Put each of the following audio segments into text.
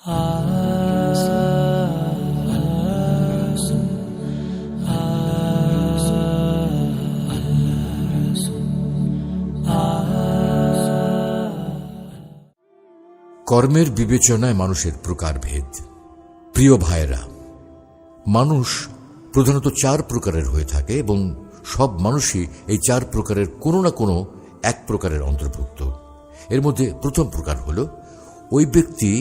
কর্মের বিবেচনায় মানুষের প্রকারভেদ। প্রিয় ভাইয়েরা, মানুষ প্রধানত 4 প্রকারের হয়ে থাকে এবং সব মানুষই এই 4 প্রকারের কোনো না কোনো এক প্রকারের অন্তর্ভুক্ত। এর মধ্যে প্রথম প্রকার হল ওই ব্যক্তি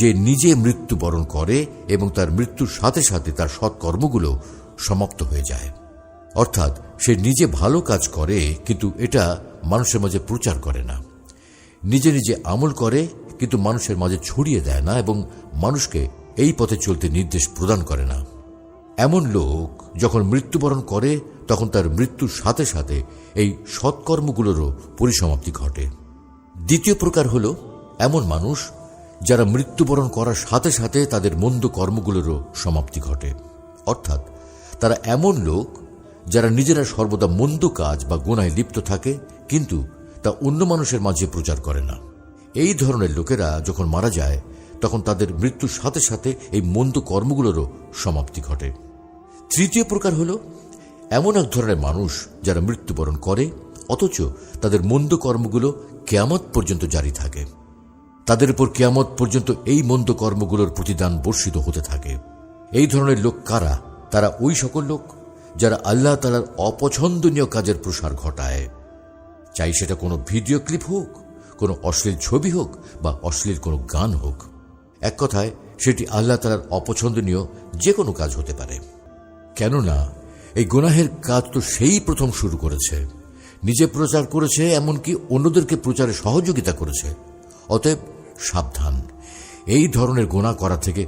যে নিজে মৃত্যুবরণ করে এবং তার মৃত্যুর সাথে সাথে তার সৎকর্মগুলো সমাপ্ত হয়ে যায়। অর্থাৎ সে নিজে ভালো কাজ করে কিন্তু এটা মানুষের মাঝে প্রচার করে না, নিজে নিজে আমল করে কিন্তু মানুষের মাঝে ছড়িয়ে দেয় না এবং মানুষকে এই পথে চলতে নির্দেশ প্রদান করে না। এমন লোক যখন মৃত্যুবরণ করে তখন তার মৃত্যুর সাথে সাথে এই সৎকর্মগুলোরও পরিসমাপ্তি ঘটে। দ্বিতীয় প্রকার হল এমন মানুষ যারা মৃত্যুবরণ করার সাথে সাথে তাদের মন্দ কর্মগুলোরও সমাপ্তি ঘটে। অর্থাৎ তারা এমন লোক যারা নিজেরা সর্বদা মন্দ কাজ বা গুনাহে লিপ্ত থাকে কিন্তু তা অন্য মানুষের মাঝে প্রচার করে না। এই ধরনের লোকেরা যখন মারা যায় তখন তাদের মৃত্যুর সাথে সাথে এই মন্দ কর্মগুলোরও সমাপ্তি ঘটে। তৃতীয় প্রকার হল এমন এক ধরনের মানুষ যারা মৃত্যুবরণ করে অথচ তাদের মন্দ কর্মগুলো কিয়ামত পর্যন্ত জারি থাকে। তাদের উপর কিয়ামত পর্যন্ত এই মন্দ কর্মগুলোর প্রতিদান বর্ষিত হতে থাকে। এই ধরনের লোক কারা? তারা ওই সকল লোক যারা আল্লাহ তাআলার অপছন্দনীয় কাজের প্রসার ঘটায়, চাই সেটা কোনো ভিডিও ক্লিপ হোক, কোনো অশ্লীল ছবি হোক বা অশ্লীল কোনো গান হোক। এক কথায় সেটি আল্লাহ তাআলার অপছন্দনীয় যে কোনো কাজ হতে পারে। কেননা এই গুনাহের কাজ তো সেই প্রথম শুরু করেছে, নিজে প্রচার করেছে, এমনকি অন্যদেরকে প্রচারে সহযোগিতা করেছে। অতএব সাবধান, এই ধরনের গুনাহ করা থেকে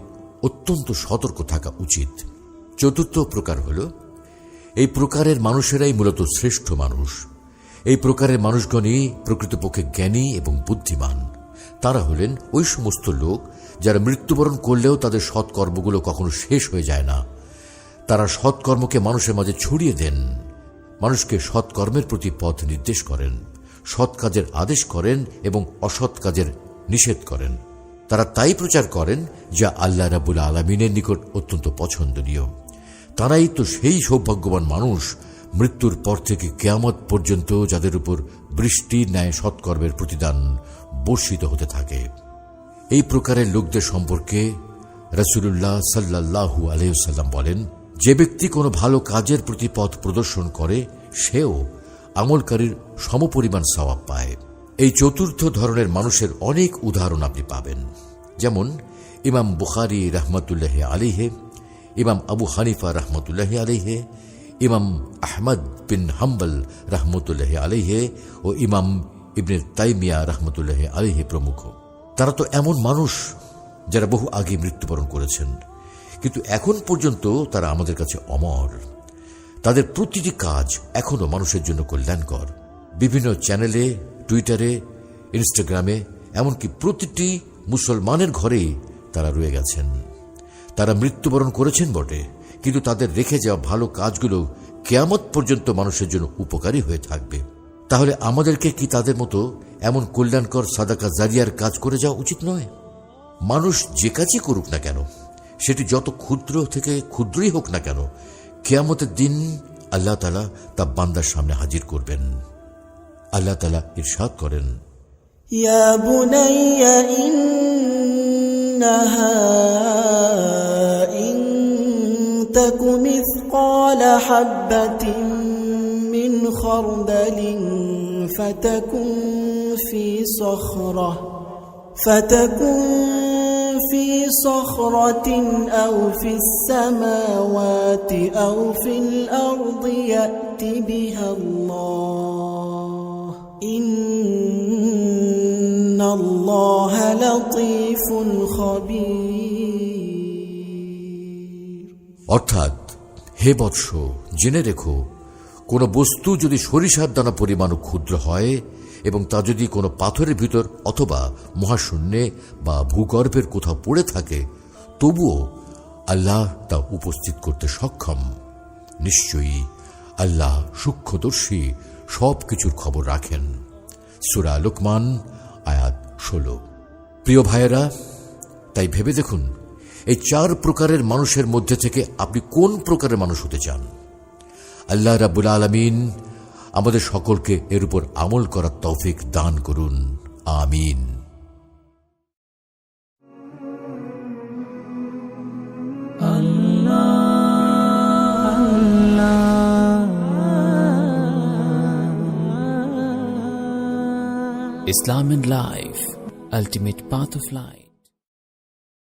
অত্যন্ত সতর্ক থাকা উচিত। চতুর্থ প্রকার হল এই প্রকারের মানুষেরাই মূলত শ্রেষ্ঠ মানুষ। এই প্রকারের মানুষগণই প্রকৃতপক্ষে জ্ঞানী এবং বুদ্ধিমান। তারা হলেন ওই সমস্ত লোক যারা মৃত্যুবরণ করলেও তাদের সৎকর্মগুলো কখনো শেষ হয়ে যায় না। তারা সৎকর্মকে মানুষের মাঝে ছড়িয়ে দেন, মানুষকে সৎকর্মের প্রতি পথ নির্দেশ করেন, সৎ কাজের আদেশ করেন এবং অসৎ কাজের নিষেধ করেন। তারা তাই প্রচার করেন যা আল্লাহ রাব্বুল আলামিনের নিকট অত্যন্ত পছন্দনীয়। তারাই তো সেই সৌভাগ্যবান মানুষ মৃত্যুর পর থেকে কিয়ামত পর্যন্ত যাদের উপর বৃষ্টির ন্যায় সৎকর্মের প্রতিদান বর্ষিত হতে থাকে। এই প্রকারের লোকদের সম্পর্কে রাসূলুল্লাহ সাল্লাল্লাহু আলাইহি ওয়াসাল্লাম বলেন, যে ব্যক্তি কোনো ভালো কাজের প্রতি পথ প্রদর্শন করে সেও আমলকারীর সমপরিমাণ সওয়াব পায়। এই চতুর্থ ধরনের মানুষের অনেক উদাহরণ আপনি পাবেন, যেমন ইমাম বুখারী রাহমাতুল্লাহি আলাইহি, ইমাম আবু হানিফা রাহমাতুল্লাহি আলাইহি, ইমাম আহমদ বিন হাম্বল রাহমাতুল্লাহি আলাইহি ও ইমাম ইবনে তাইমিয়া রাহমাতুল্লাহি আলাইহি প্রমুখ। তারা তো এমন মানুষ যারা বহু আগে মৃত্যুবরণ করেছেন, কিন্তু এখন পর্যন্ত তারা আমাদের কাছে অমর। তাদের প্রতিটি কাজ এখনো মানুষের জন্য কল্যাণকর। বিভিন্ন চ্যানেলে, টুইটারে, ইনস্টাগ্রামে, এমনকি প্রতিটি মুসলমানের ঘরেই তারা রয়ে গেছেন। তারা মৃত্যুবরণ করেছেন বটে, কিন্তু তাদের রেখে যাওয়া ভালো কাজগুলো কিয়ামত পর্যন্ত মানুষের জন্য উপকারী হয়ে থাকবে। তাহলে আমাদেরকে কি তাদের মতো এমন কল্যাণকর সাদাকা জারিয়ার কাজ করে যাওয়া উচিত নয়? মানুষ যে কাজই করুক না কেন, সেটি যত ক্ষুদ্র থেকে ক্ষুদ্রই হোক না কেন, কিয়ামতের দিন আল্লাহ তাআলা তা বান্দার সামনে হাজির করবেন। আল্লাহ তাআলা ইরশাদ করেন, ইয়া বুনাইয়া ইন্নাহা ইন তাকু মিসকালা হাববাতিন মিন খারদালিন ফাতাকুন في صخرة أو في السماوات أو في الأرض يأت بها الله إن الله لطيف خبير। অর্থাৎ হে বৎস, জেনে রেখো, কোন বস্তু যদি সরিষার দানা পরিমাণও ক্ষুদ্র হয় এবং তা যদি কোনো পাথরের ভিতর অথবা মহাশূন্যে বা ভূগর্ভের কোথাও পড়ে থাকে, তবুও আল্লাহ তা উপস্থিত করতে সক্ষম। নিশ্চয়ই আল্লাহ সূক্ষ্মদর্শী, সব কিছুর খবর রাখেন। সূরা লুকমান আয়াত 16। প্রিয় ভাইয়েরা, তাই ভেবে দেখুন, এই 4 প্রকারের মানুষের মধ্যে থেকে আপনি কোন প্রকারের মানুষ হতে চান। আল্লাহ রাব্বুল আলামিন আমাদের সকলকে এর উপর আমল করার তৌফিক দান করুন। আমিন। Islam and Life, Ultimate Path of Life.